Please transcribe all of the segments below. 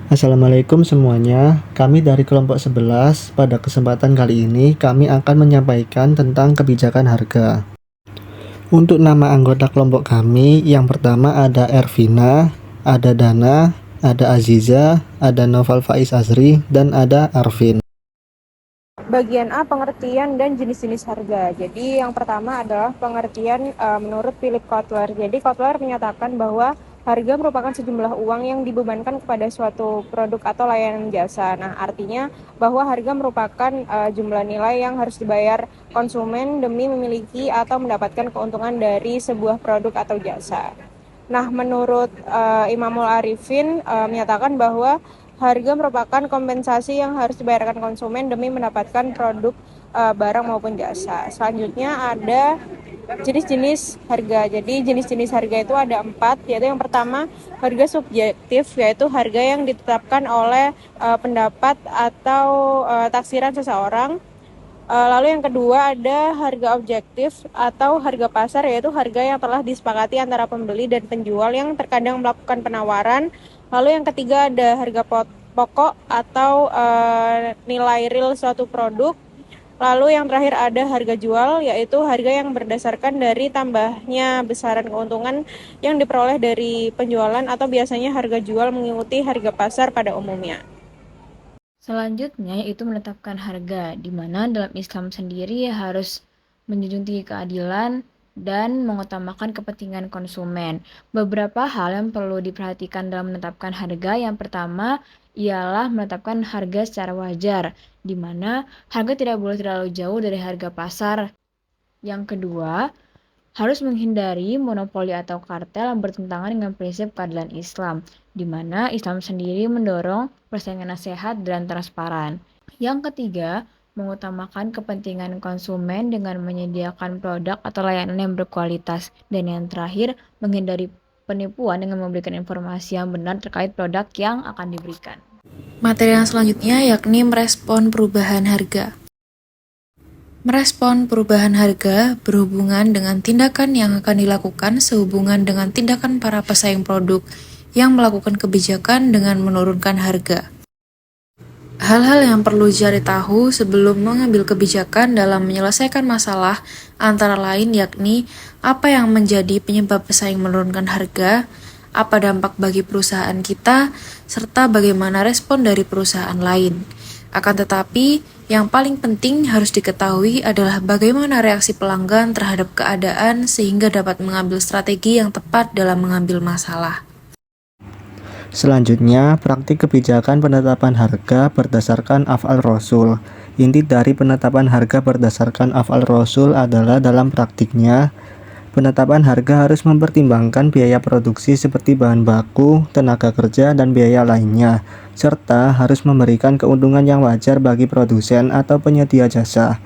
Assalamualaikum semuanya, kami dari kelompok 11. Pada kesempatan kali ini, kami akan menyampaikan tentang kebijakan harga. Untuk nama anggota kelompok kami, yang pertama ada Ervina, ada Dana, ada Aziza, ada Noval Faiz Azri, dan ada Arvin. Bagian A, pengertian dan jenis-jenis harga. Jadi yang pertama adalah pengertian menurut Philip Kotler. Jadi Kotler menyatakan bahwa harga merupakan sejumlah uang yang dibebankan kepada suatu produk atau layanan jasa. Nah, artinya bahwa harga merupakan jumlah nilai yang harus dibayar konsumen demi memiliki atau mendapatkan keuntungan dari sebuah produk atau jasa. Nah, menurut Imamul Arifin menyatakan bahwa harga merupakan kompensasi yang harus dibayarkan konsumen demi mendapatkan produk barang maupun jasa. Selanjutnya ada jenis-jenis harga. Jadi jenis-jenis harga itu ada 4, yaitu yang pertama harga subjektif, yaitu harga yang ditetapkan oleh pendapat atau taksiran seseorang. Lalu yang kedua ada harga objektif atau harga pasar, yaitu harga yang telah disepakati antara pembeli dan penjual yang terkadang melakukan penawaran. Lalu yang ketiga ada harga pokok atau nilai real suatu produk. Lalu yang terakhir ada harga jual, yaitu harga yang berdasarkan dari tambahnya besaran keuntungan yang diperoleh dari penjualan, atau biasanya harga jual mengikuti harga pasar pada umumnya. Selanjutnya yaitu menetapkan harga, di mana dalam Islam sendiri harus menjunjung tinggi keadilan dan mengutamakan kepentingan konsumen. Beberapa hal yang perlu diperhatikan dalam menetapkan harga. Yang pertama ialah menetapkan harga secara wajar, di mana harga tidak boleh terlalu jauh dari harga pasar. Yang kedua, harus menghindari monopoli atau kartel yang bertentangan dengan prinsip keadilan Islam, di mana Islam sendiri mendorong persaingan yang sehat dan transparan. Yang ketiga, mengutamakan kepentingan konsumen dengan menyediakan produk atau layanan yang berkualitas. Dan yang terakhir, menghindari penipuan dengan memberikan informasi yang benar terkait produk yang akan diberikan. Materi yang selanjutnya yakni merespon perubahan harga. Merespon perubahan harga berhubungan dengan tindakan yang akan dilakukan sehubungan dengan tindakan para pesaing produk yang melakukan kebijakan dengan menurunkan harga. Hal-hal yang perlu dicari tahu sebelum mengambil kebijakan dalam menyelesaikan masalah antara lain yakni apa yang menjadi penyebab pesaing menurunkan harga, apa dampak bagi perusahaan kita, serta bagaimana respon dari perusahaan lain. Akan tetapi, yang paling penting harus diketahui adalah bagaimana reaksi pelanggan terhadap keadaan sehingga dapat mengambil strategi yang tepat dalam mengambil masalah. Selanjutnya, praktik kebijakan penetapan harga berdasarkan af'al Rasul. Inti dari penetapan harga berdasarkan af'al Rasul adalah dalam praktiknya, penetapan harga harus mempertimbangkan biaya produksi seperti bahan baku, tenaga kerja, dan biaya lainnya, serta harus memberikan keuntungan yang wajar bagi produsen atau penyedia jasa.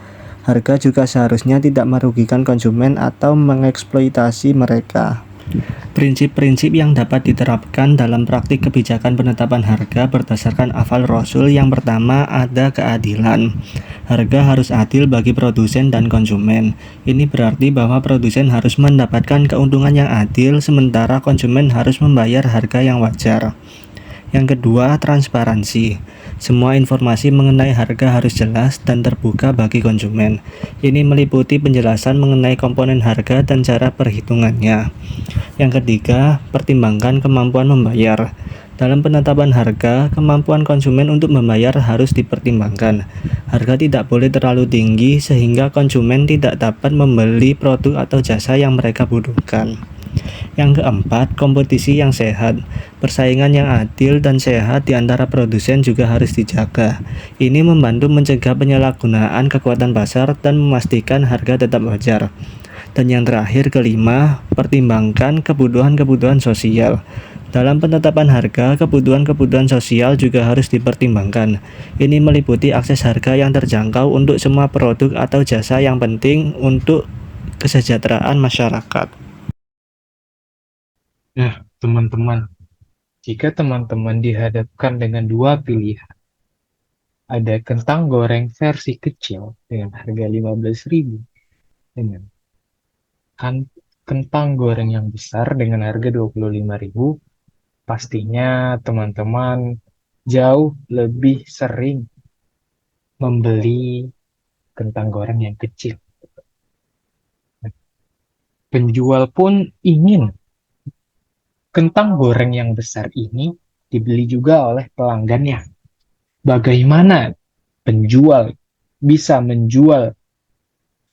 Harga juga seharusnya tidak merugikan konsumen atau mengeksploitasi mereka. Prinsip-prinsip yang dapat diterapkan dalam praktik kebijakan penetapan harga berdasarkan af'al Rasul. Yang pertama ada keadilan. Harga harus adil bagi produsen dan konsumen. Ini berarti bahwa produsen harus mendapatkan keuntungan yang adil, sementara konsumen harus membayar harga yang wajar. Yang kedua, transparansi. Semua informasi mengenai harga harus jelas dan terbuka bagi konsumen. Ini meliputi penjelasan mengenai komponen harga dan cara perhitungannya. Yang ketiga, pertimbangkan kemampuan membayar. Dalam penetapan harga, kemampuan konsumen untuk membayar harus dipertimbangkan. Harga tidak boleh terlalu tinggi sehingga konsumen tidak dapat membeli produk atau jasa yang mereka butuhkan. Yang keempat, kompetisi yang sehat. Persaingan yang adil dan sehat di antara produsen juga harus dijaga. Ini membantu mencegah penyalahgunaan kekuatan pasar dan memastikan harga tetap wajar. Dan yang terakhir, kelima, pertimbangkan kebutuhan-kebutuhan sosial. Dalam penetapan harga, kebutuhan-kebutuhan sosial juga harus dipertimbangkan. Ini meliputi akses harga yang terjangkau untuk semua produk atau jasa yang penting untuk kesejahteraan masyarakat. Nah, teman-teman, jika teman-teman dihadapkan dengan dua pilihan, ada kentang goreng versi kecil dengan harga 15.000 dengan kentang goreng yang besar dengan harga 25.000, pastinya teman-teman jauh lebih sering membeli kentang goreng yang kecil. Penjual pun ingin kentang goreng yang besar ini dibeli juga oleh pelanggannya. Bagaimana penjual bisa menjual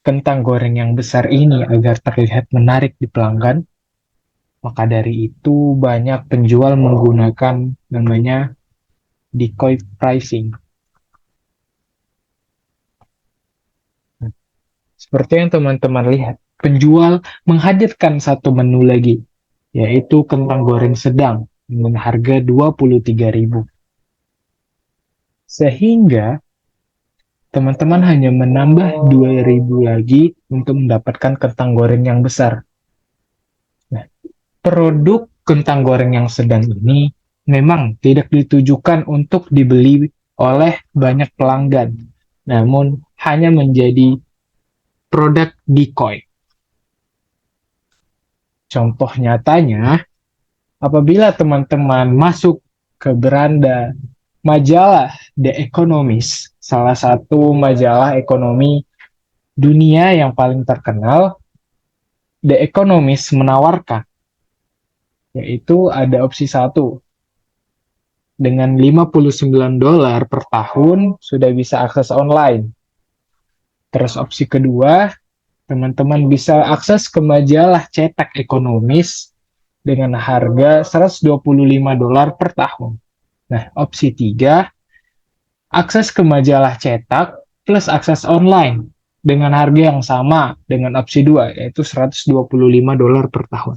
kentang goreng yang besar ini agar terlihat menarik di pelanggan? Maka dari itu banyak penjual menggunakan namanya decoy pricing. Seperti yang teman-teman lihat, penjual menghadirkan satu menu lagi, yaitu kentang goreng sedang dengan harga 23.000. Sehingga teman-teman hanya menambah 2.000 lagi untuk mendapatkan kentang goreng yang besar. Nah, produk kentang goreng yang sedang ini memang tidak ditujukan untuk dibeli oleh banyak pelanggan, namun hanya menjadi produk decoy. Contoh nyatanya, apabila teman-teman masuk ke beranda majalah The Economist, salah satu majalah ekonomi dunia yang paling terkenal, The Economist menawarkan, yaitu ada opsi 1. Dengan $59 per tahun, sudah bisa akses online. Terus opsi kedua, teman-teman bisa akses ke majalah cetak ekonomis dengan harga $125 per tahun. Nah, opsi 3, akses ke majalah cetak plus akses online dengan harga yang sama dengan opsi 2, yaitu $125 per tahun.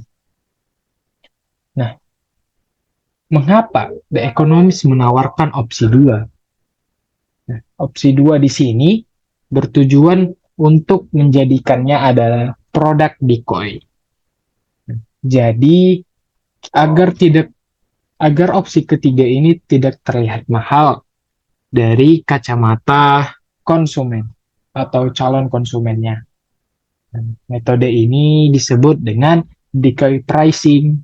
Nah, mengapa The Economist menawarkan opsi 2? Nah, opsi 2 di sini bertujuan untuk menjadikannya adalah produk decoy. Jadi, agar opsi ketiga ini tidak terlihat mahal dari kacamata konsumen atau calon konsumennya. Metode ini disebut dengan decoy pricing